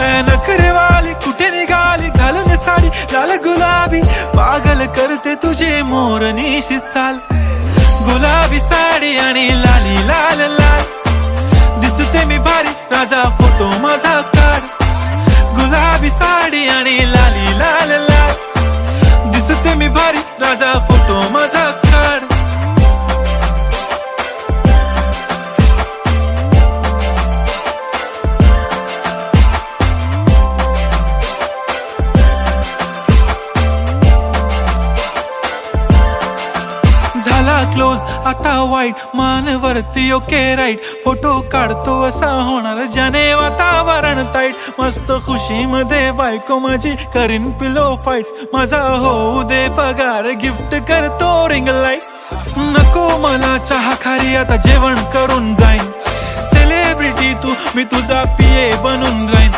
नखरेवाली कुठे निघाली घालून साडी लाल गुलाबी पागल करते तुझे मोरनीशी चाल गुलाबी साडी आणि लाली लाल लाल दिसते मी भारी राजा फोटो माझा काढ गुलाबी साडी आणि लाली लाल लाल दिसते मी भारी राजा फोटो माझा काढ झाला क्लोज आता वाईट मानवरती ओके राईट फोटो काढतो असा होणार ज्याने वातावरण ताईट मस्त खुशी मध्ये बायको माझी करीन पिलो फाईट माझा होऊ दे पगार गिफ्ट करतो रिंग लाईट नको मला चहा खारी आता जेवण करून जाईन सेलिब्रिटी तू मी तुझा पिये बनून राहीन